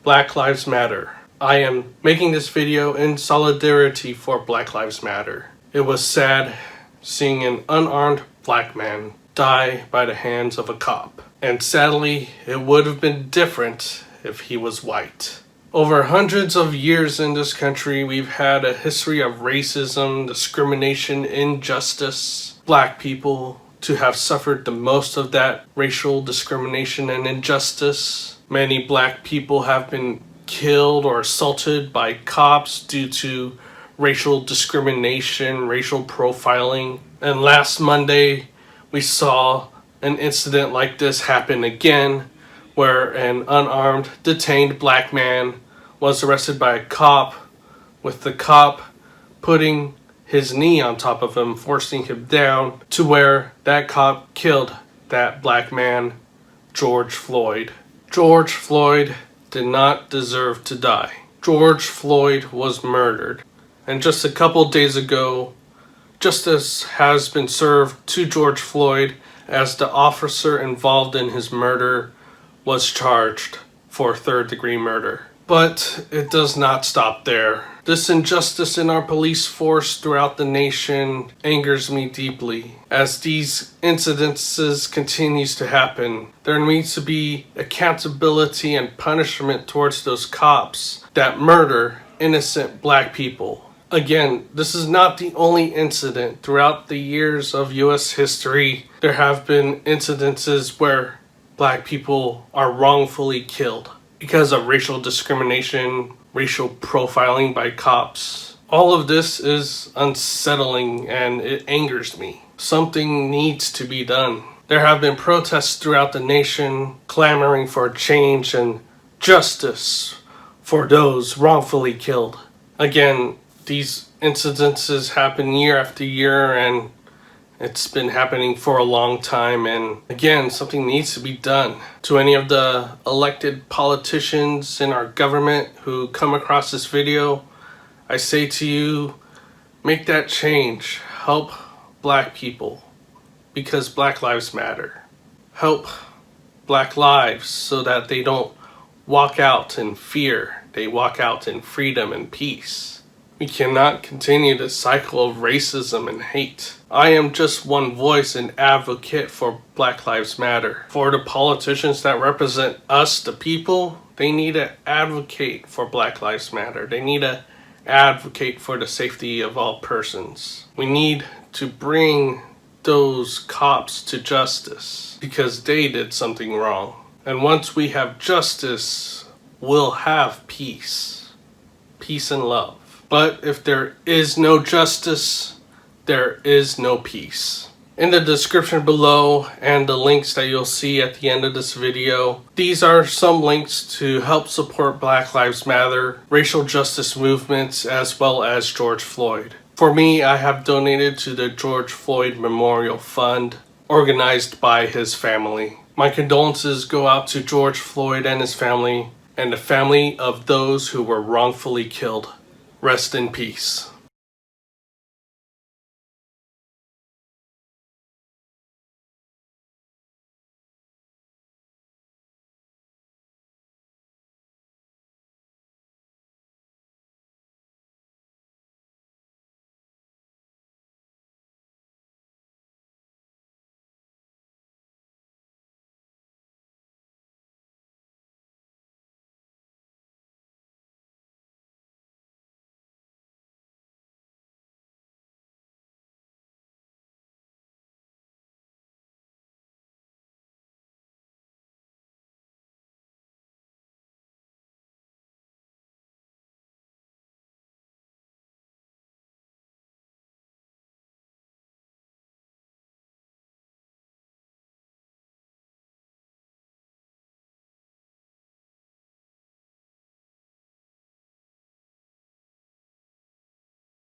Black Lives Matter. I am making this video in solidarity for Black Lives Matter. It was sad seeing an unarmed black man die by the hands of a cop. And sadly, it would have been different if he was white. Over hundreds of years in this country, we've had a history of racism, discrimination, injustice. Black people to have suffered the most of that racial discrimination and injustice. Many black people have been killed or assaulted by cops due to racial discrimination, racial profiling. And last Monday, we saw an incident like this happen again, where an unarmed, detained black man was arrested by a cop, with the cop putting his knee on top of him, forcing him down, to where that cop killed that black man, George Floyd. George Floyd did not deserve to die. George Floyd was murdered. And just a couple days ago, justice has been served to George Floyd as the officer involved in his murder was charged for third-degree murder. But it does not stop there. This injustice in our police force throughout the nation angers me deeply. As these incidences continues to happen, there needs to be accountability and punishment towards those cops that murder innocent black people. Again, this is not the only incident. Throughout the years of U.S. history, there have been incidences where black people are wrongfully killed because of racial discrimination, racial profiling by cops. All of this is unsettling and it angers me. Something needs to be done. There have been protests throughout the nation clamoring for change and justice for those wrongfully killed. Again, these incidences happen year after year, and it's been happening for a long time, and again, something needs to be done. To any of the elected politicians in our government who come across this video, I say to you, make that change. Help black people, because Black Lives Matter. Help black lives so that they don't walk out in fear. They walk out in freedom and peace. We cannot continue this cycle of racism and hate. I am just one voice and advocate for Black Lives Matter. For the politicians that represent us, the people, they need to advocate for Black Lives Matter. They need to advocate for the safety of all persons. We need to bring those cops to justice because they did something wrong. And once we have justice, we'll have peace. Peace and love. But if there is no justice, there is no peace. In the description below and the links that you'll see at the end of this video, these are some links to help support Black Lives Matter, racial justice movements, as well as George Floyd. For me, I have donated to the George Floyd Memorial Fund, organized by his family. My condolences go out to George Floyd and his family, and the family of those who were wrongfully killed. Rest in peace.